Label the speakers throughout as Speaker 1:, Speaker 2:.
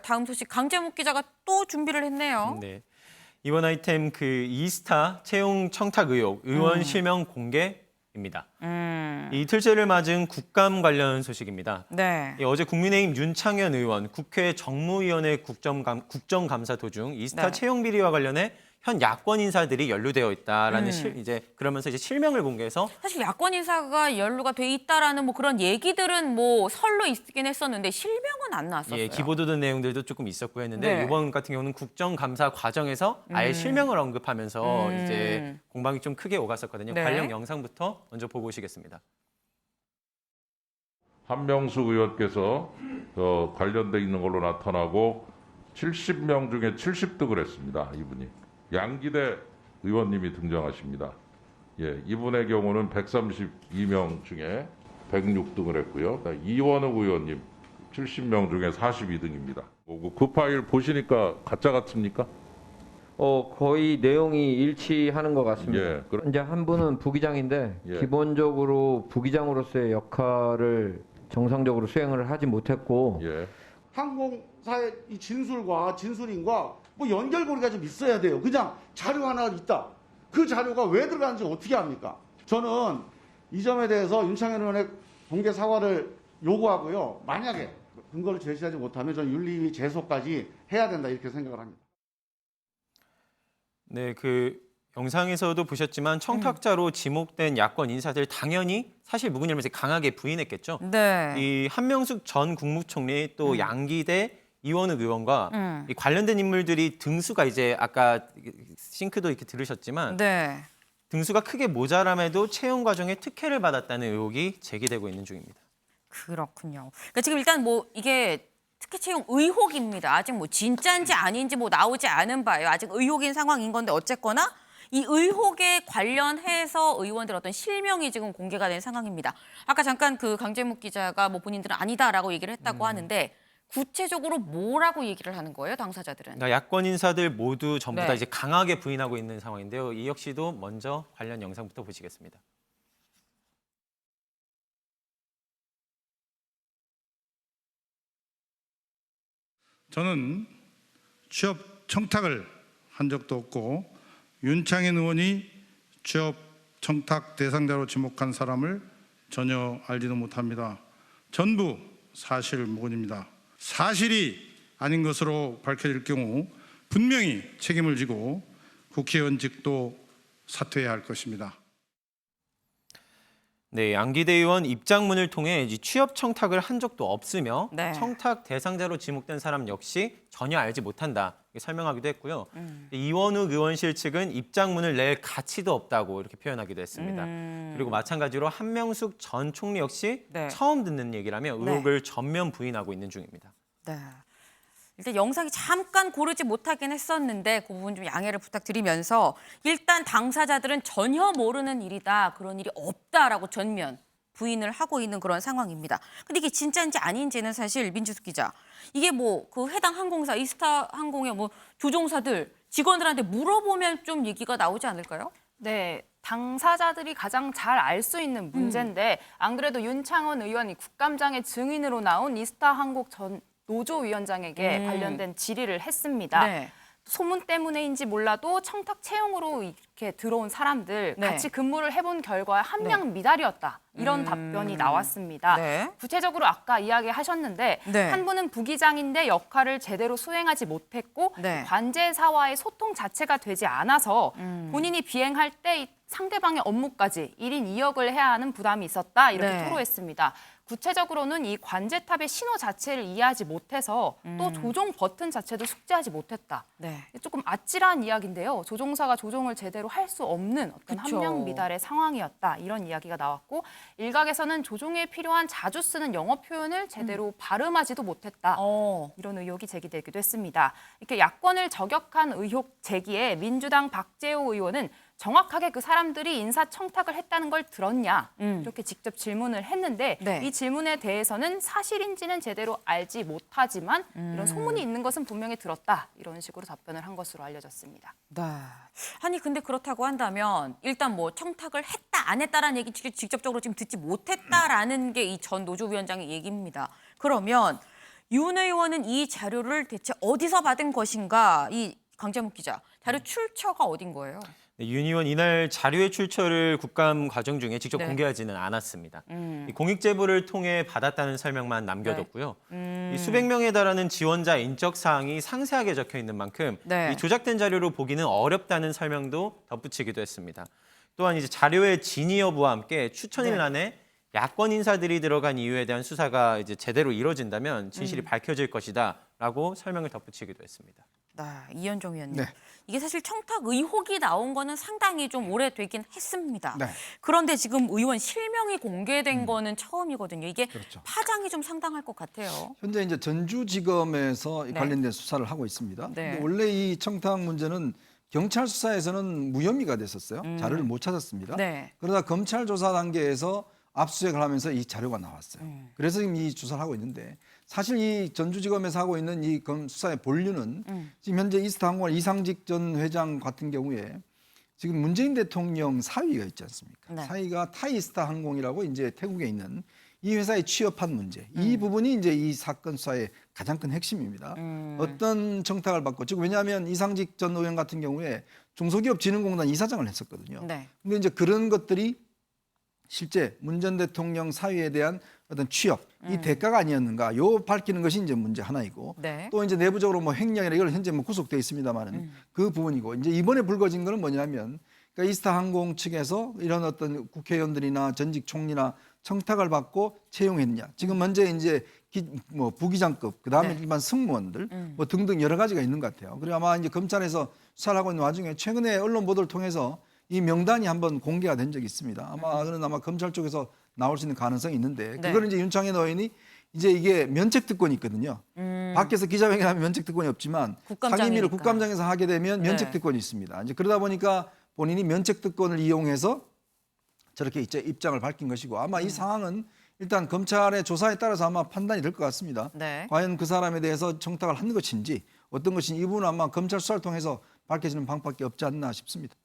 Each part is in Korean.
Speaker 1: 다음 소식 강재묵 기자가 또 준비를 했네요.
Speaker 2: 네. 이번 아이템 그 이스타 채용 청탁 의혹, 의원 실명 공개입니다. 이 이틀째를 맞은 국감 관련 소식입니다.
Speaker 1: 네.
Speaker 2: 어제 국민의힘 윤창현 의원 국회 정무위원회 국정감사 도중 이스타
Speaker 1: 네.
Speaker 2: 채용 비리와 관련해 현 야권 인사들이 연루되어 있다라는 그러면서 이제 실명을 공개해서
Speaker 1: 사실 야권 인사가 연루가 돼 있다라는 뭐 그런 얘기들은 뭐 설로 있긴 했었는데 실명은 안 나왔었어요.
Speaker 2: 예, 기보도된 내용들도 조금 있었고 했는데
Speaker 1: 네.
Speaker 2: 이번 같은 경우는 국정감사 과정에서 아예 실명을 언급하면서 이제 공방이 좀 크게 오갔었거든요.
Speaker 1: 네.
Speaker 2: 관련 영상부터 먼저 보고 오시겠습니다.
Speaker 3: 한명숙 의원께서 관련돼 있는 걸로 나타나고 70명 중에 70득을 했습니다. 이분이. 양기대 의원님이 등장하십니다. 예, 이분의 경우는 132명 중에 106등을 했고요. 이원욱 의원님 70명 중에 42등입니다. 그 파일 보시니까 가짜 같습니까?
Speaker 4: 거의 내용이 일치하는 것 같습니다.
Speaker 3: 예,
Speaker 4: 이제 한 분은 부기장인데
Speaker 3: 예.
Speaker 4: 기본적으로 부기장으로서의 역할을 정상적으로 수행을 하지 못했고
Speaker 3: 예.
Speaker 5: 항공사의 이 진술과 진술인과 뭐 연결고리가 좀 있어야 돼요. 그냥 자료 하나 있다. 그 자료가 왜 들어가는지 어떻게 합니까? 저는 이 점에 대해서 윤창현 의원의 공개 사과를 요구하고요. 만약에 근거를 제시하지 못하면 저는 윤리위 제소까지 해야 된다 이렇게 생각을 합니다.
Speaker 2: 네, 그 영상에서도 보셨지만 청탁자로 지목된 야권 인사들 당연히 사실 무근열면서 강하게 부인했겠죠.
Speaker 1: 네.
Speaker 2: 이 한명숙 전 국무총리 또 양기대 이원욱 의원과 이 관련된 인물들이 등수가 이제 아까 싱크도 이렇게 들으셨지만
Speaker 1: 네.
Speaker 2: 등수가 크게 모자람에도 채용 과정에 특혜를 받았다는 의혹이 제기되고 있는 중입니다.
Speaker 1: 그렇군요. 그러니까 지금 일단 뭐 이게 특혜 채용 의혹입니다. 아직 뭐 진짜인지 아닌지 뭐 나오지 않은 바예요. 아직 의혹인 상황인 건데 어쨌거나 이 의혹에 관련해서 의원들 어떤 실명이 지금 공개가 된 상황입니다. 아까 잠깐 그 강재묵 기자가 뭐 본인들은 아니다라고 얘기를 했다고 하는데 구체적으로 뭐라고 얘기를 하는 거예요, 당사자들은?
Speaker 2: 그러니까 야권 인사들 모두 전부 다
Speaker 1: 네.
Speaker 2: 이제 강하게 부인하고 있는 상황인데요. 이 역시도 먼저 관련 영상부터 보시겠습니다.
Speaker 6: 저는 취업 청탁을 한 적도 없고 윤창현 의원이 취업 청탁 대상자로 지목한 사람을 전혀 알지도 못합니다. 전부 사실무근입니다. 사실이 아닌 것으로 밝혀질 경우 분명히 책임을 지고 국회의원직도 사퇴해야 할 것입니다.
Speaker 2: 네, 양기대 의원 입장문을 통해 이제 취업 청탁을 한 적도 없으며
Speaker 1: 네.
Speaker 2: 청탁 대상자로 지목된 사람 역시 전혀 알지 못한다 이렇게 설명하기도 했고요. 이원욱 의원실 측은 입장문을 낼 가치도 없다고 이렇게 표현하기도 했습니다. 그리고 마찬가지로 한명숙 전 총리 역시
Speaker 1: 네.
Speaker 2: 처음 듣는 얘기라며 의혹을 전면 부인하고 있는 중입니다.
Speaker 1: 네. 일단 영상이 잠깐 고르지 못하긴 했었는데 그 부분 좀 양해를 부탁드리면서 일단 당사자들은 전혀 모르는 일이다. 그런 일이 없다라고 전면 부인을 하고 있는 그런 상황입니다. 근데 이게 진짜인지 아닌지는 사실 민주숙 기자, 이게 뭐 그 해당 항공사 이스타 항공의 뭐 조종사들 직원들한테 물어보면 좀 얘기가 나오지 않을까요?
Speaker 7: 네, 당사자들이 가장 잘 알 수 있는 문제인데 안 그래도 윤창원 의원이 국감장의 증인으로 나온 이스타 항공 전 노조위원장에게 관련된 질의를 했습니다.
Speaker 1: 네.
Speaker 7: 소문 때문에인지 몰라도 청탁 채용으로 이렇게 들어온 사람들
Speaker 1: 네.
Speaker 7: 같이 근무를 해본 결과 함량 미달이었다. 이런 답변이 나왔습니다.
Speaker 1: 네.
Speaker 7: 구체적으로 아까 이야기하셨는데
Speaker 1: 네.
Speaker 7: 한 분은 부기장인데 역할을 제대로 수행하지 못했고
Speaker 1: 네.
Speaker 7: 관제사와의 소통 자체가 되지 않아서 본인이 비행할 때 상대방의 업무까지 1인 2역을 해야 하는 부담이 있었다. 이렇게
Speaker 1: 네.
Speaker 7: 토로했습니다. 구체적으로는 이 관제탑의 신호 자체를 이해하지 못해서 또 조종 버튼 자체도 숙지하지 못했다.
Speaker 1: 네.
Speaker 7: 조금 아찔한 이야기인데요. 조종사가 조종을 제대로 할 수 없는 어떤
Speaker 1: 그쵸.
Speaker 7: 함량 미달의 상황이었다. 이런 이야기가 나왔고 일각에서는 조종에 필요한 자주 쓰는 영어 표현을 제대로 발음하지도 못했다. 이런 의혹이 제기되기도 했습니다. 이렇게 야권을 저격한 의혹 제기에 민주당 박재호 의원은 정확하게 그 사람들이 인사청탁을 했다는 걸 들었냐 이렇게 직접 질문을 했는데
Speaker 1: 네.
Speaker 7: 이 질문에 대해서는 사실인지는 제대로 알지 못하지만 이런 소문이 있는 것은 분명히 들었다 이런 식으로 답변을 한 것으로 알려졌습니다.
Speaker 1: 네. 아니 근데 그렇다고 한다면 일단 뭐 청탁을 했다 안 했다라는 얘기 직접적으로 지금 듣지 못했다라는 게 이 전 노조위원장의 얘기입니다. 그러면 윤 의원은 이 자료를 대체 어디서 받은 것인가? 이 강재묵 기자, 자료 출처가 어딘 거예요?
Speaker 2: 네, 윤 의원 이날 자료의 출처를 국감 과정 중에 직접
Speaker 1: 네.
Speaker 2: 공개하지는 않았습니다. 이 공익 제보를 통해 받았다는 설명만 남겨뒀고요. 이 수백 명에 달하는 지원자 인적 사항이 상세하게 적혀 있는 만큼
Speaker 1: 네.
Speaker 2: 이 조작된 자료로 보기는 어렵다는 설명도 덧붙이기도 했습니다. 또한 이제 자료의 진위 여부와 함께 추천인란에 야권 인사들이 들어간 이유에 대한 수사가 이제 제대로 이뤄진다면 진실이 밝혀질 것이다라고 설명을 덧붙이기도 했습니다.
Speaker 1: 이현정 의원님.
Speaker 8: 네.
Speaker 1: 이게 사실 청탁 의혹이 나온 거는 상당히 좀 오래되긴 했습니다.
Speaker 8: 네.
Speaker 1: 그런데 지금 의원 실명이 공개된 거는 처음이거든요. 이게
Speaker 8: 그렇죠.
Speaker 1: 파장이 좀 상당할 것 같아요.
Speaker 8: 현재 이제 전주지검에서
Speaker 1: 네.
Speaker 8: 관련된 수사를 하고 있습니다.
Speaker 1: 네.
Speaker 8: 근데 원래 이 청탁 문제는 경찰 수사에서는 무혐의가 됐었어요. 자료를 못 찾았습니다.
Speaker 1: 네.
Speaker 8: 그러다 검찰 조사 단계에서 압수수색을 하면서 이 자료가 나왔어요. 그래서 지금 이 수사를 하고 있는데 사실 이 전주지검에서 하고 있는 이 수사의 본류는 지금 현재 이스타항공을 이상직 전 회장 같은 경우에 지금 문재인 대통령 사위가 있지 않습니까?
Speaker 1: 네.
Speaker 8: 사위가 타이스타항공이라고 이제 태국에 있는 이 회사에 취업한 문제. 이 부분이 이제 이 사건 수사의 가장 큰 핵심입니다. 어떤 청탁을 받고 즉 왜냐하면 이상직 전 의원 같은 경우에 중소기업진흥공단 이사장을 했었거든요.
Speaker 1: 네.
Speaker 8: 근데 이제 그런 것들이 실제 문 전 대통령 사위에 대한 어떤 취업, 이 대가가 아니었는가, 요 밝히는 것이 이제 문제 하나이고,
Speaker 1: 네.
Speaker 8: 또 이제 내부적으로 뭐 횡령이나 이걸 현재 뭐 구속돼 있습니다만은 그 부분이고, 이제 이번에 불거진 거는 뭐냐면, 그러니까 이스타항공 측에서 이런 어떤 국회의원들이나 전직 총리나 청탁을 받고 채용했느냐. 지금 먼저 이제 뭐 부기장급, 그 다음에
Speaker 1: 네.
Speaker 8: 일반 승무원들, 뭐 등등 여러 가지가 있는 것 같아요. 그리고 아마 이제 검찰에서 수사를 하고 있는 와중에 최근에 언론 보도를 통해서 이 명단이 한번 공개가 된 적이 있습니다. 그는 아마 검찰 쪽에서 나올 수 있는 가능성이 있는데
Speaker 1: 네.
Speaker 8: 그거는 이제 윤창현 의원이 이제 이게 면책 특권이 있거든요. 밖에서 기자회견하면 면책 특권이 없지만
Speaker 1: 국감장이니까.
Speaker 8: 상임위를 국감장에서 하게 되면 면책
Speaker 1: 네.
Speaker 8: 특권이 있습니다. 이제 그러다 보니까 본인이 면책 특권을 이용해서 저렇게 이제 입장을 밝힌 것이고 아마 이 상황은 일단 검찰의 조사에 따라서 아마 판단이 될 것 같습니다.
Speaker 1: 네.
Speaker 8: 과연 그 사람에 대해서 청탁을 한 것인지 어떤 것인지 이 부분은 아마 검찰 수사를 통해서 밝혀지는 방법밖에 없지 않나 싶습니다.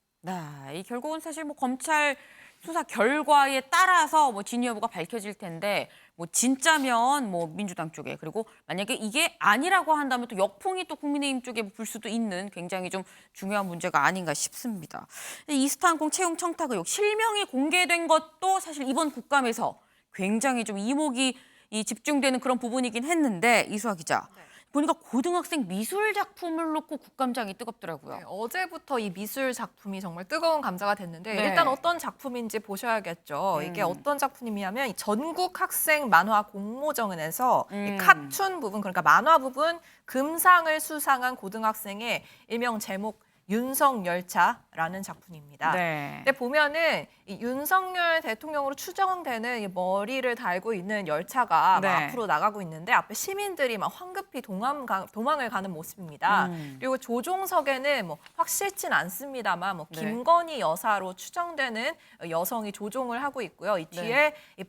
Speaker 1: 이 결국은 사실 뭐 검찰 수사 결과에 따라서 뭐 진위 여부가 밝혀질 텐데 뭐 진짜면 뭐 민주당 쪽에 그리고 만약에 이게 아니라고 한다면 또 역풍이 또 국민의힘 쪽에 불 수도 있는 굉장히 좀 중요한 문제가 아닌가 싶습니다. 이스타항공 채용 청탁 의혹 실명이 공개된 것도 사실 이번 국감에서 굉장히 좀 이목이 집중되는 그런 부분이긴 했는데 이수아 기자. 보니까 고등학생 미술 작품을 놓고 국감장이 뜨겁더라고요.
Speaker 7: 네, 어제부터 이 미술 작품이 정말 뜨거운 감자가 됐는데
Speaker 1: 네.
Speaker 7: 일단 어떤 작품인지 보셔야겠죠. 이게 어떤 작품이냐면 이 전국 학생 만화 공모전에서 이 카툰 부분 그러니까 만화 부분 금상을 수상한 고등학생의 일명 제목 윤석열차라는 작품입니다.
Speaker 1: 네.
Speaker 7: 근데 보면은 이 윤석열 대통령으로 추정되는 이 머리를 달고 있는 열차가
Speaker 1: 네.
Speaker 7: 막 앞으로 나가고 있는데 앞에 시민들이 막 황급히 도망을 가는 모습입니다. 그리고 조종석에는 뭐 확실치는 않습니다만 뭐
Speaker 1: 네.
Speaker 7: 김건희 여사로 추정되는 여성이 조종을 하고 있고요. 이 뒤에 이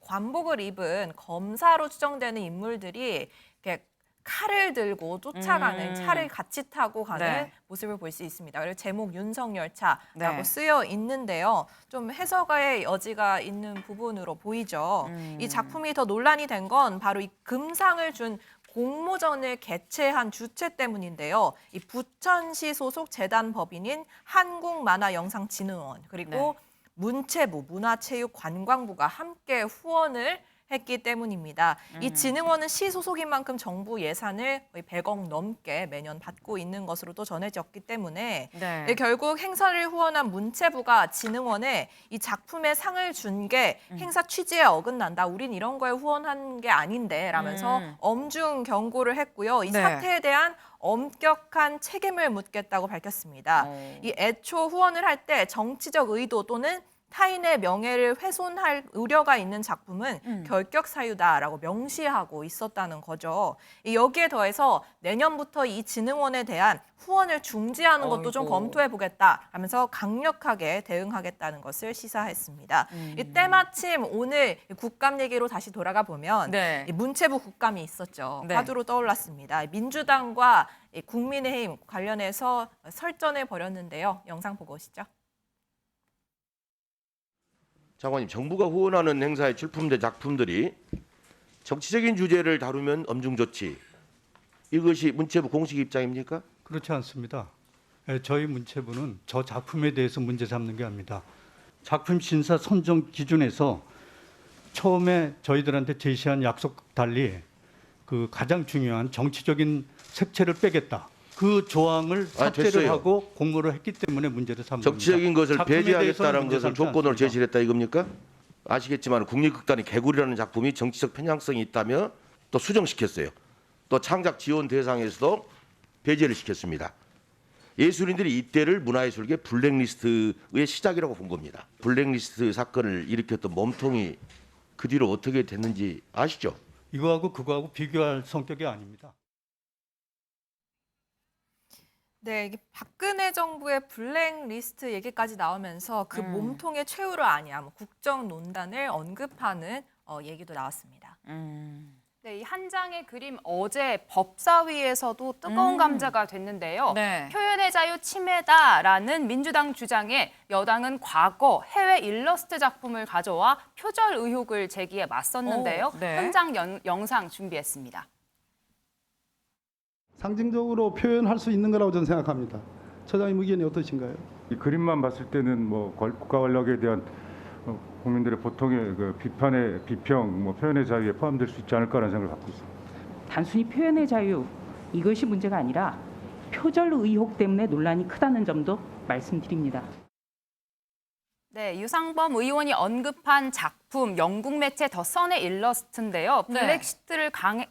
Speaker 7: 관복을 입은 검사로 추정되는 인물들이 이렇게 칼을 들고 쫓아가는 차를 같이 타고 가는
Speaker 1: 네.
Speaker 7: 모습을 볼 수 있습니다. 그리고 제목 윤석열차라고
Speaker 1: 네.
Speaker 7: 쓰여 있는데요. 좀 해석의 여지가 있는 부분으로 보이죠. 이 작품이 더 논란이 된 건 바로 이 금상을 준 공모전을 개최한 주체 때문인데요. 이 부천시 소속 재단 법인인 한국만화영상진흥원 그리고 문체부, 문화체육관광부가 함께 후원을 했기 때문입니다. 이 진흥원은 시 소속인 만큼 정부 예산을 거의 100억 넘게 매년 받고 있는 것으로도 전해졌기 때문에
Speaker 1: 네.
Speaker 7: 결국 행사를 후원한 문체부가 진흥원에 이 작품에 상을 준 게 행사 취지에 어긋난다. 우린 이런 거에 후원한 게 아닌데 라면서 엄중 경고를 했고요. 이
Speaker 1: 네.
Speaker 7: 사태에 대한 엄격한 책임을 묻겠다고 밝혔습니다. 이 애초 후원을 할 때 정치적 의도 또는 타인의 명예를 훼손할 우려가 있는 작품은 결격 사유다라고 명시하고 있었다는 거죠. 여기에 더해서 내년부터 이 진흥원에 대한 후원을 중지하는 것도 좀
Speaker 1: 어이고.
Speaker 7: 검토해 보겠다 하면서 강력하게 대응하겠다는 것을 시사했습니다. 때마침 오늘 국감 얘기로 다시 돌아가 보면
Speaker 1: 네.
Speaker 7: 이 문체부 국감이 있었죠.
Speaker 1: 네.
Speaker 7: 화두로 떠올랐습니다. 민주당과 이 국민의힘 관련해서 설전을 벌였는데요. 영상 보고 오시죠.
Speaker 9: 장관님, 정부가 후원하는 행사에 출품된 작품들이 정치적인 주제를 다루면 엄중 조치. 이것이 문체부 공식 입장입니까?
Speaker 10: 그렇지 않습니다. 저희 문체부는 저 작품에 대해서 문제 삼는 게 아닙니다. 작품 심사 선정 기준에서 처음에 저희들한테 제시한 약속 달리 그 가장 중요한 정치적인 색채를 빼겠다. 그 조항을 삭제를
Speaker 9: 됐어요.
Speaker 10: 하고 공모를 했기 때문에 문제를 삼는
Speaker 9: 정치적인 것을
Speaker 10: 작품에 대해서는
Speaker 9: 배제하겠다는
Speaker 10: 문제
Speaker 9: 것을
Speaker 10: 삼지
Speaker 9: 조건으로
Speaker 10: 않습니다.
Speaker 9: 제시를 했다 이겁니까? 아시겠지만 국립극단이 개구리라는 작품이 정치적 편향성이 있다며 또 수정시켰어요. 또 창작 지원 대상에서도 배제를 시켰습니다. 예술인들이 이때를 문화예술계 블랙리스트의 시작이라고 본 겁니다. 블랙리스트 사건을 일으켰던 몸통이 그 뒤로 어떻게 됐는지 아시죠?
Speaker 10: 이거하고 그거하고 비교할 성격이 아닙니다.
Speaker 11: 네, 이게 박근혜 정부의 블랙리스트 얘기까지 나오면서 그 몸통의 최후를 아냐, 뭐 국정농단을 언급하는 얘기도 나왔습니다.
Speaker 7: 네, 이 한 장의 그림 어제 법사위에서도 뜨거운 감자가 됐는데요.
Speaker 1: 네.
Speaker 7: 표현의 자유 침해다라는 민주당 주장에 여당은 과거 해외 일러스트 작품을 가져와 표절 의혹을 제기해 맞섰는데요.
Speaker 1: 오, 네.
Speaker 7: 현장 영상 준비했습니다.
Speaker 12: 상징적으로 표현할 수 있는 거라고 저는 생각합니다. 처장님 의견이 어떠신가요?
Speaker 13: 이 그림만 봤을 때는 뭐 국가 권력에 대한 국민들의 보통의 그 비판의 비평, 뭐 표현의 자유에 포함될 수 있지 않을까라는 생각을 갖고 있습니다.
Speaker 14: 단순히 표현의 자유 이것이 문제가 아니라 표절 의혹 때문에 논란이 크다는 점도 말씀드립니다.
Speaker 7: 네, 유상범 의원이 언급한 작품 영국 매체 더 선의 일러스트인데요.
Speaker 1: 네.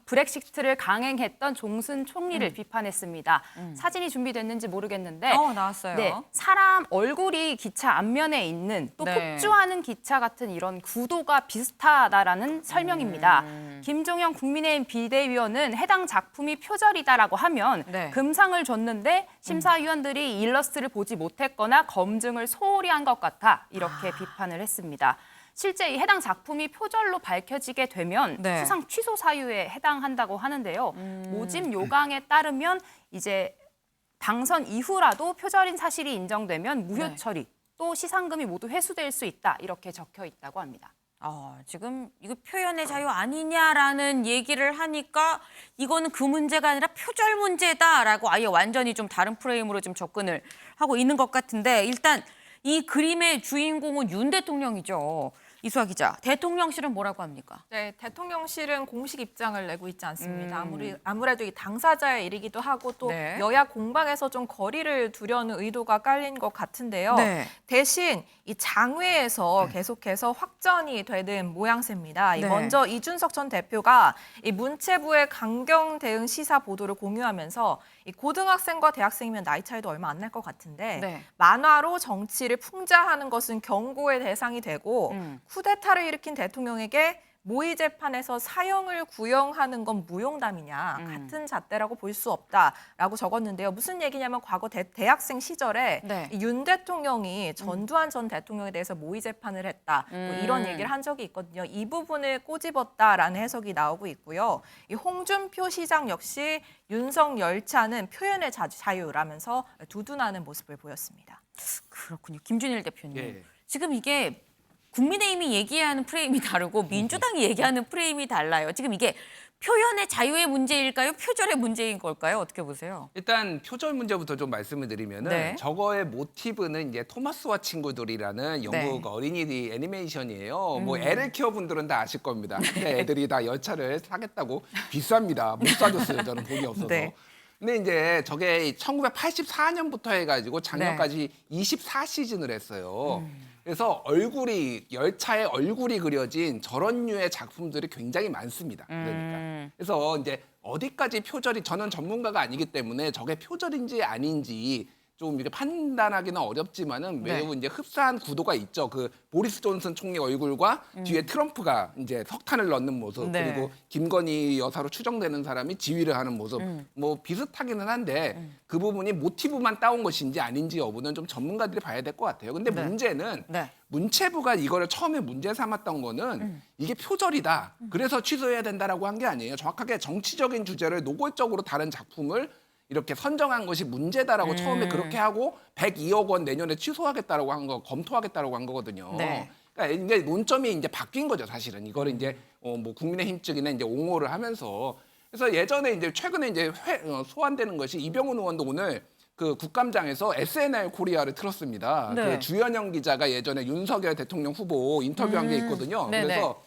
Speaker 7: 브렉시트를 강행했던 존슨 총리를 비판했습니다. 사진이 준비됐는지 모르겠는데
Speaker 1: 나왔어요.
Speaker 7: 네, 사람 얼굴이 기차 앞면에 있는 또
Speaker 1: 네.
Speaker 7: 폭주하는 기차 같은 이런 구도가 비슷하다라는 설명입니다. 김종영 국민의힘 비대위원은 해당 작품이 표절이다라고 하면
Speaker 1: 네.
Speaker 7: 금상을 줬는데 심사위원들이 이 일러스트를 보지 못했거나 검증을 소홀히 한 것 같아 이렇게 비판을 했습니다. 실제 이 해당 작품이 표절로 밝혀지게 되면
Speaker 1: 네.
Speaker 7: 수상 취소 사유에 해당한다고 하는데요. 모집 요강에 따르면 이제 당선 이후라도 표절인 사실이 인정되면 무효
Speaker 1: 네.
Speaker 7: 처리, 또 시상금이 모두 회수될 수 있다 이렇게 적혀 있다고 합니다.
Speaker 1: 지금 이거 표현의 자유 아니냐라는 얘기를 하니까 이거는 그 문제가 아니라 표절 문제다라고 아예 완전히 좀 다른 프레임으로 좀 접근을 하고 있는 것 같은데 일단 이 그림의 주인공은 윤 대통령이죠. 이수아 기자, 대통령실은 뭐라고 합니까?
Speaker 11: 네, 대통령실은 공식 입장을 내고 있지 않습니다. 아무래도 이 당사자의 일이기도 하고 또
Speaker 1: 네.
Speaker 11: 여야 공방에서 좀 거리를 두려는 의도가 깔린 것 같은데요.
Speaker 1: 네.
Speaker 11: 대신 이 장외에서 계속해서 확전이 되는 모양새입니다.
Speaker 1: 네.
Speaker 11: 먼저 이준석 전 대표가 이 문체부의 강경 대응 시사 보도를 공유하면서 이 고등학생과 대학생이면 나이 차이도 얼마 안 날 것 같은데
Speaker 1: 네.
Speaker 11: 만화로 정치를 풍자하는 것은 경고의 대상이 되고 쿠데타를 일으킨 대통령에게 모의 재판에서 사형을 구형하는 건 무용담이냐 같은 잣대라고 볼 수 없다라고 적었는데요. 무슨 얘기냐면 과거 대학생 시절에
Speaker 1: 네.
Speaker 11: 윤 대통령이 전두환 전 대통령에 대해서 모의 재판을 했다 뭐 이런 얘기를 한 적이 있거든요. 이 부분을 꼬집었다라는 해석이 나오고 있고요. 이 홍준표 시장 역시 윤석 열차는 표현의 자유라면서 두둔하는 모습을 보였습니다.
Speaker 1: 그렇군요. 김준일 대표님.
Speaker 2: 예.
Speaker 1: 지금 이게 국민의힘이 얘기하는 프레임이 다르고 민주당이 얘기하는 프레임이 달라요. 지금 이게 표현의 자유의 문제일까요? 표절의 문제인 걸까요? 어떻게 보세요?
Speaker 15: 일단 표절 문제부터 좀 말씀을 드리면은
Speaker 1: 네.
Speaker 15: 저거의 모티브는 이제 토마스와 친구들이라는 영국 어린이 애니메이션이에요. 뭐 애를 키워 분들은 다 아실 겁니다. 근데 애들이 다 열차를 사겠다고 비쌉니다. 못 사줬어요. 저는 돈이 없어서.
Speaker 1: 네.
Speaker 15: 근데 이제 저게 1984년부터 해가지고 작년까지 24시즌을 했어요. 그래서 열차에 얼굴이 그려진 저런 류의 작품들이 굉장히 많습니다. 그러니까. 그래서 이제 어디까지 표절이 저는 전문가가 아니기 때문에 저게 표절인지 아닌지 좀 이렇게 판단하기는 어렵지만은 매우 이제 흡사한 구도가 있죠. 그 보리스 존슨 총리 얼굴과 뒤에 트럼프가 이제 석탄을 넣는 모습 그리고 김건희 여사로 추정되는 사람이 지휘를 하는 모습 뭐 비슷하기는 한데 그 부분이 모티브만 따온 것인지 아닌지 여부는 좀 전문가들이 봐야 될 것 같아요. 근데 문제는 문체부가 이거를 처음에 문제 삼았던 거는 이게 표절이다. 그래서 취소해야 된다라고 한 게 아니에요. 정확하게 정치적인 주제를 노골적으로 다른 작품을 이렇게 선정한 것이 문제다라고 처음에 그렇게 하고 102억 원 내년에 취소하겠다라고 한 거, 검토하겠다라고 한 거거든요.
Speaker 1: 네.
Speaker 15: 그러니까 그러니까 이제 논점이 이제 바뀐 거죠, 사실은. 이거를 이제 뭐 국민의힘 측이나 이제 옹호를 하면서. 그래서 예전에 이제 최근에 이제 소환되는 것이 이병훈 의원도 오늘 그 국감장에서 SNL 코리아를 틀었습니다.
Speaker 1: 네.
Speaker 15: 그 주현영 기자가 예전에 윤석열 대통령 후보 인터뷰한 게 있거든요.
Speaker 1: 네네.
Speaker 15: 그래서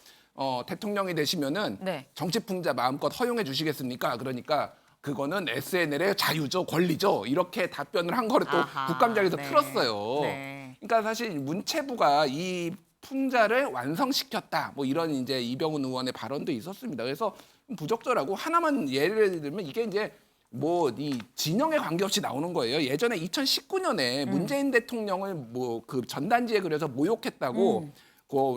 Speaker 15: 대통령이 되시면은
Speaker 1: 네.
Speaker 15: 정치풍자 마음껏 허용해 주시겠습니까? 그러니까 그거는 SNL의 자유죠, 권리죠. 이렇게 답변을 한 거를 또
Speaker 1: 아하,
Speaker 15: 국감장에서
Speaker 1: 네.
Speaker 15: 틀었어요.
Speaker 1: 네.
Speaker 15: 그러니까 사실 문체부가 이 풍자를 완성시켰다. 뭐 이런 이제 이병훈 의원의 발언도 있었습니다. 그래서 부적절하고 하나만 예를 들면 이게 이제 뭐 이 진영에 관계없이 나오는 거예요. 예전에 2019년에 문재인 대통령을 뭐 그 전단지에 그려서 모욕했다고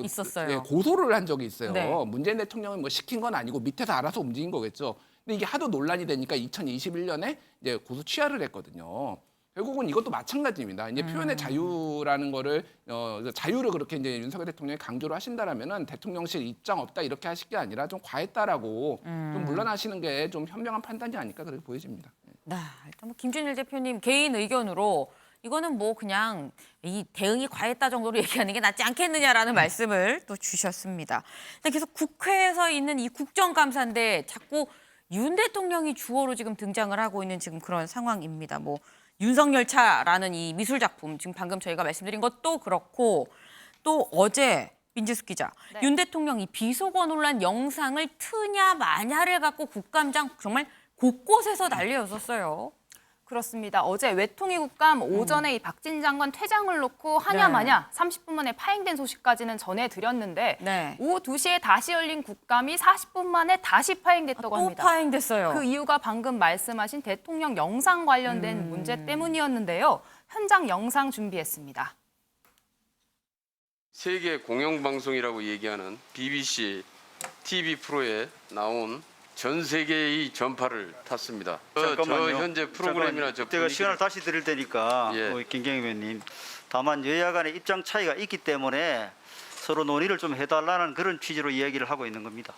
Speaker 1: 있었어요.
Speaker 15: 예, 고소를 한 적이 있어요.
Speaker 1: 네.
Speaker 15: 문재인 대통령은 뭐 시킨 건 아니고 밑에서 알아서 움직인 거겠죠. 근데 이게 하도 논란이 되니까 2021년에 이제 고소 취하를 했거든요. 결국은 이것도 마찬가지입니다. 이제 표현의 자유라는 거를 자유를 그렇게 이제 윤석열 대통령이 강조를 하신다라면은 대통령실 입장 없다 이렇게 하실 게 아니라 좀 과했다라고 좀 물러나시는 게 좀 현명한 판단이 아닐까 그렇게 보여집니다.
Speaker 1: 네, 일단 뭐 김준일 대표님 개인 의견으로 이거는 뭐 그냥 이 대응이 과했다 정도로 얘기하는 게 낫지 않겠느냐라는 말씀을 또 주셨습니다. 근데 계속 국회에서 있는 이 국정감사인데 자꾸 윤 대통령이 주어로 지금 등장을 하고 있는 지금 그런 상황입니다. 뭐 윤석열차라는 이 미술 작품 지금 방금 저희가 말씀드린 것도 그렇고 또 어제 민지숙 기자
Speaker 7: 네.
Speaker 1: 윤 대통령이 비속어 논란 영상을 트냐 마냐를 갖고 국감장 정말 곳곳에서 난리였었어요.
Speaker 7: 그렇습니다. 어제 외통위 국감 오전에 이 박진 장관 퇴장을 놓고 하냐
Speaker 1: 네.
Speaker 7: 마냐 30분 만에 파행된 소식까지는 전해드렸는데
Speaker 1: 네.
Speaker 7: 오후 2시에 다시 열린 국감이 40분 만에 다시 파행됐다고
Speaker 1: 또
Speaker 7: 합니다.
Speaker 1: 파행됐어요.
Speaker 7: 그 이유가 방금 말씀하신 대통령 영상 관련된 문제 때문이었는데요. 현장 영상 준비했습니다.
Speaker 16: 세계 공영방송이라고 얘기하는 BBC TV 프로에 나온 전 세계의 전파를 탔습니다.
Speaker 17: 잠깐만요.
Speaker 16: 저 현재 프로그램이나 저
Speaker 17: 제가 시간을 다시 드릴 테니까
Speaker 16: 예.
Speaker 17: 우리 김경희 의원님. 다만 여야 간의 입장 차이가 있기 때문에 서로 논의를 좀 해달라는 그런 취지로 이야기를 하고 있는 겁니다.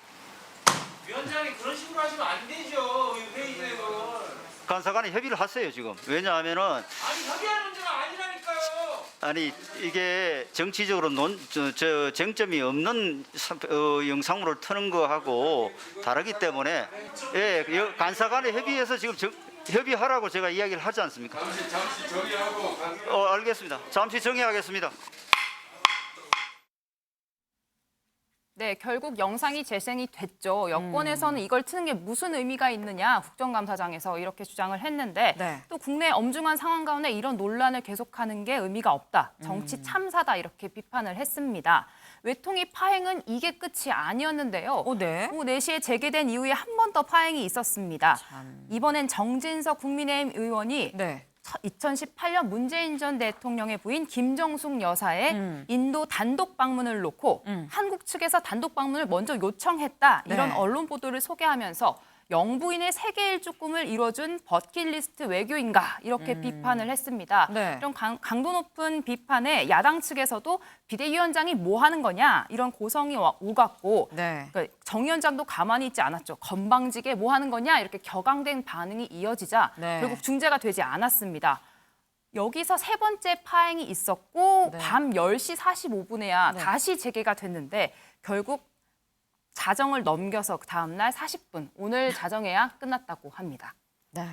Speaker 2: 위원장이 그런 식으로 하시면 안 되죠. 회의 내용을.
Speaker 17: 간사간에 협의를 하세요 지금. 왜냐하면은
Speaker 2: 아니 협의할 문제가 아니라니까요.
Speaker 17: 아니 이게 정치적으로 저 쟁점이 없는 영상물을 트는 거하고 다르기 때문에 예, 간사간에 협의해서 지금 협의하라고 제가 이야기를 하지 않습니까?
Speaker 16: 잠시 정의하고
Speaker 17: 알겠습니다. 잠시 정의하겠습니다.
Speaker 7: 네, 결국 영상이 재생이 됐죠. 여권에서는 이걸 트는 게 무슨 의미가 있느냐 국정감사장에서 이렇게 주장을 했는데
Speaker 1: 네.
Speaker 7: 또 국내 엄중한 상황 가운데 이런 논란을 계속하는 게 의미가 없다. 정치 참사다 이렇게 비판을 했습니다. 외통위 파행은 이게 끝이 아니었는데요.
Speaker 1: 네.
Speaker 7: 오후 4시에 재개된 이후에 한 번 더 파행이 있었습니다. 이번엔 정진석 국민의힘 의원이
Speaker 1: 네.
Speaker 7: 2018년 문재인 전 대통령의 부인 김정숙 여사의 인도 단독 방문을 놓고 한국 측에서 단독 방문을 먼저 요청했다. 이런
Speaker 1: 네.
Speaker 7: 언론 보도를 소개하면서 영부인의 세계 일주 꿈을 이뤄준 버킷리스트 외교인가 이렇게 비판을 했습니다.
Speaker 1: 네.
Speaker 7: 이런 강도 높은 비판에 야당 측에서도 비대위원장이 뭐 하는 거냐 이런 고성이 오갔고
Speaker 1: 네.
Speaker 7: 그러니까 정 위원장도 가만히 있지 않았죠. 건방지게 뭐 하는 거냐 이렇게 격앙된 반응이 이어지자
Speaker 1: 네.
Speaker 7: 결국 중재가 되지 않았습니다. 여기서 세 번째 파행이 있었고
Speaker 1: 네.
Speaker 7: 밤 10시 45분에야
Speaker 1: 네.
Speaker 7: 다시 재개가 됐는데 결국 자정을 넘겨서 그 다음 날 40분 오늘 자정에야 끝났다고 합니다.
Speaker 1: 네.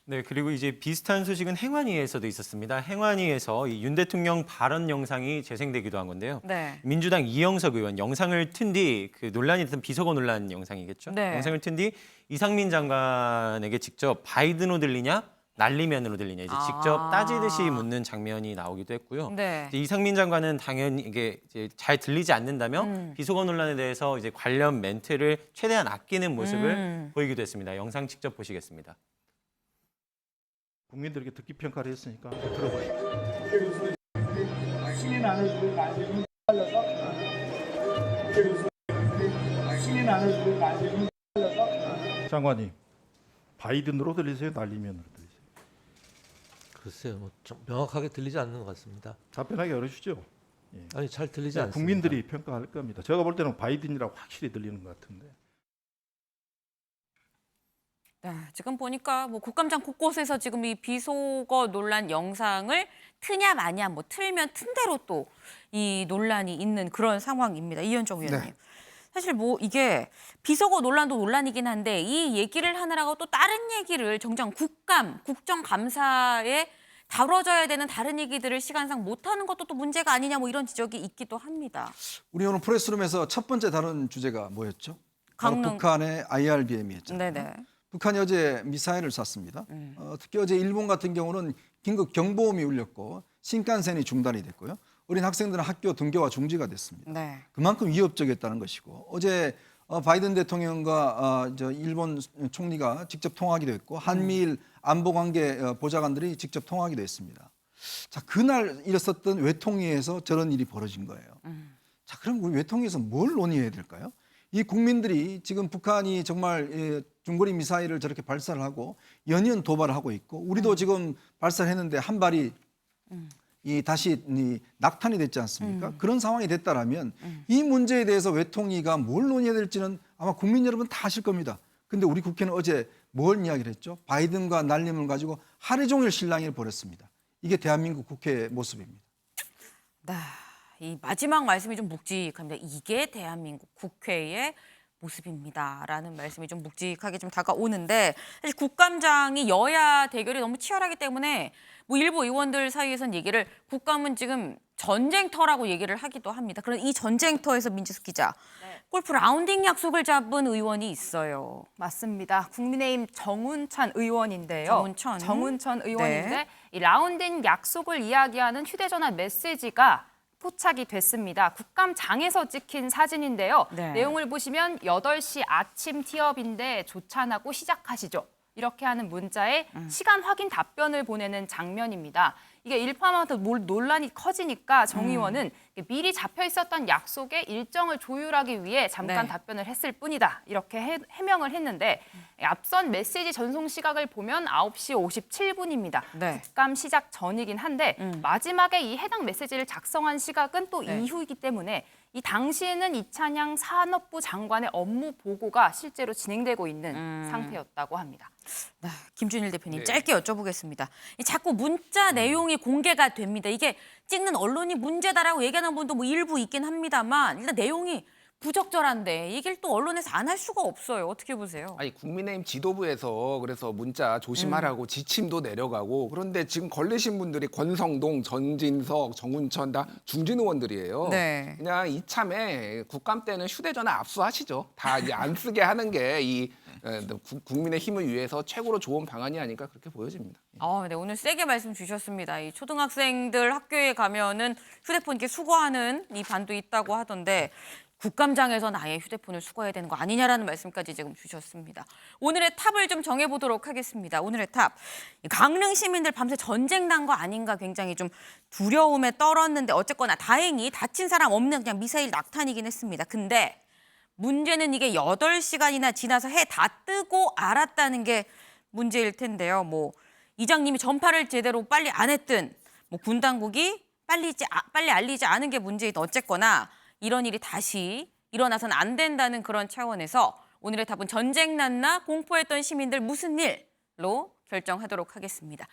Speaker 2: 네, 그리고 이제 비슷한 소식은 행안위에서도 있었습니다. 행안위에서 이 윤 대통령 발언 영상이 재생되기도 한 건데요.
Speaker 1: 네.
Speaker 2: 민주당 이영석 의원 영상을 튼 뒤 그 논란이 됐던 비속어 논란 영상이겠죠.
Speaker 1: 네.
Speaker 2: 영상을 튼 뒤 이상민 장관에게 직접 바이든으로 들리냐 날리면으로 들리냐 이제 직접 따지듯이 묻는 장면이 나오기도 했고요.
Speaker 1: 네.
Speaker 2: 이제 이상민 장관은 당연히 이게 이제 잘 들리지 않는다며 비속어 논란에 대해서 이제 관련 멘트를 최대한 아끼는 모습을 보이기도 했습니다. 영상 직접 보시겠습니다.
Speaker 6: 국민들에게 듣기 평가를 했으니까 들어보십시오.
Speaker 12: 승인 안 해주고 만지면 잘라서 승인 안 해주고 만지면 잘라서
Speaker 6: 장관님, 바이든으로 들리세요? 날리면으로 들리세요?
Speaker 18: 글쎄요, 뭐 좀 명확하게 들리지 않는 것 같습니다.
Speaker 6: 답변하기 어려우시죠? 예.
Speaker 18: 아니 잘 들리지 않습니다.
Speaker 6: 국민들이 평가할 겁니다. 제가 볼 때는 바이든이라고 확실히 들리는 것 같은데.
Speaker 1: 네, 지금 보니까 뭐 국감장 곳곳에서 지금 이 비속어 논란 영상을 트냐 마냐 뭐 틀면 튼 대로 또 이 논란이 있는 그런 상황입니다. 이현정 의원님.
Speaker 8: 네.
Speaker 1: 사실 뭐 이게 비서고 논란도 논란이긴 한데 이 얘기를 하느라고 또 다른 얘기를 정작 국정감사에 다뤄져야 되는 다른 얘기들을 시간상 못하는 것도 또 문제가 아니냐 뭐 이런 지적이 있기도 합니다.
Speaker 8: 우리 오늘 프레스룸에서 첫 번째 다룬 주제가 뭐였죠? 바로
Speaker 1: 강릉.
Speaker 8: 북한의 IRBM이었잖아요.
Speaker 1: 네네.
Speaker 8: 북한이 어제 미사일을 쐈습니다. 특히 어제 일본 같은 경우는 긴급 경보음이 울렸고 신칸센이 중단이 됐고요. 어린 학생들은 학교 등교가 중지가 됐습니다.
Speaker 1: 네.
Speaker 8: 그만큼 위협적이었다는 것이고 어제 바이든 대통령과 일본 총리가 직접 통화하기도 했고 한미일 안보관계 보좌관들이 직접 통화하기도 했습니다. 자, 그날 있었던 외통위에서 저런 일이 벌어진 거예요. 자, 그럼 우리 외통위에서 뭘 논의해야 될까요? 이 국민들이 지금 북한이 정말 중거리 미사일을 저렇게 발사를 하고 연이은 도발을 하고 있고 우리도 지금 발사를 했는데 한 발이 다시 낙탄이 됐지 않습니까? 그런 상황이 됐다라면 이 문제에 대해서 외통위가 뭘 논의해야 될지는 아마 국민 여러분 다 아실 겁니다. 근데 우리 국회는 어제 뭘 이야기를 했죠? 바이든과 날림을 가지고 하루 종일 실랑이를 벌였습니다. 이게 대한민국 국회의 모습입니다.
Speaker 1: 네, 이 마지막 말씀이 좀 묵직합니다. 이게 대한민국 국회의 모습입니다라는 말씀이 좀 묵직하게 좀 다가오는데 사실 국감장이 여야 대결이 너무 치열하기 때문에 뭐 일부 의원들 사이에선 얘기를 국감은 지금 전쟁터라고 얘기를 하기도 합니다. 그런 이 전쟁터에서 민지숙 기자, 골프 라운딩 약속을 잡은 의원이 있어요.
Speaker 7: 맞습니다. 국민의힘 정운찬 의원인데요. 정운찬 의원인데
Speaker 1: 네.
Speaker 7: 이 라운딩 약속을 이야기하는 휴대전화 메시지가 포착이 됐습니다. 국감장에서 찍힌 사진인데요.
Speaker 1: 네.
Speaker 7: 내용을 보시면 8시 아침 티업인데 조찬하고 시작하시죠. 이렇게 하는 문자에 시간 확인 답변을 보내는 장면입니다. 이게 일파만부터 논란이 커지니까 정 의원은 미리 잡혀 있었던 약속에 일정을 조율하기 위해 잠깐
Speaker 1: 네.
Speaker 7: 답변을 했을 뿐이다. 이렇게 해명을 했는데 앞선 메시지 전송 시각을 보면 9시 57분입니다.
Speaker 1: 네.
Speaker 7: 국감 시작 전이긴 한데 마지막에 이 해당 메시지를 작성한 시각은 또
Speaker 1: 네.
Speaker 7: 이후이기 때문에 이 당시에는 이찬양 산업부 장관의 업무 보고가 실제로 진행되고 있는 상태였다고 합니다.
Speaker 1: 네, 김준일 대표님
Speaker 15: 네.
Speaker 1: 짧게 여쭤보겠습니다. 이 자꾸 문자 내용이 공개가 됩니다. 이게 찍는 언론이 문제다라고 얘기하는 분도 뭐 일부 있긴 합니다만 일단 내용이 부적절한데 얘기를 또 언론에서 안 할 수가 없어요. 어떻게 보세요?
Speaker 15: 아니 국민의힘 지도부에서 그래서 문자 조심하라고 지침도 내려가고 그런데 지금 걸리신 분들이 권성동, 전진석, 정운천 다 중진 의원들이에요.
Speaker 1: 네.
Speaker 15: 그냥 이참에 국감 때는 휴대전화 압수하시죠. 다 이제 안 쓰게 하는 게 이 국민의힘을 위해서 최고로 좋은 방안이 아닐까 그렇게 보여집니다.
Speaker 1: 네, 오늘 세게 말씀 주셨습니다. 이 초등학생들 학교에 가면은 휴대폰 이렇게 수거하는 이 반도 있다고 하던데 국감장에서는 아예 휴대폰을 수거해야 되는 거 아니냐라는 말씀까지 지금 주셨습니다. 오늘의 탑을 좀 정해보도록 하겠습니다. 오늘의 탑. 강릉 시민들 밤새 전쟁 난 거 아닌가 굉장히 좀 두려움에 떨었는데 어쨌거나 다행히 다친 사람 없는 그냥 미사일 낙탄이긴 했습니다. 근데 문제는 이게 8시간이나 지나서 해 다 뜨고 알았다는 게 문제일 텐데요. 뭐 이장님이 전파를 제대로 빨리 안 했든 뭐 군 당국이 빨리 알리지 않은 게 문제이든 어쨌거나 이런 일이 다시 일어나서는 안 된다는 그런 차원에서 오늘의 답은 전쟁 났나 공포했던 시민들 무슨 일로 결정하도록 하겠습니다.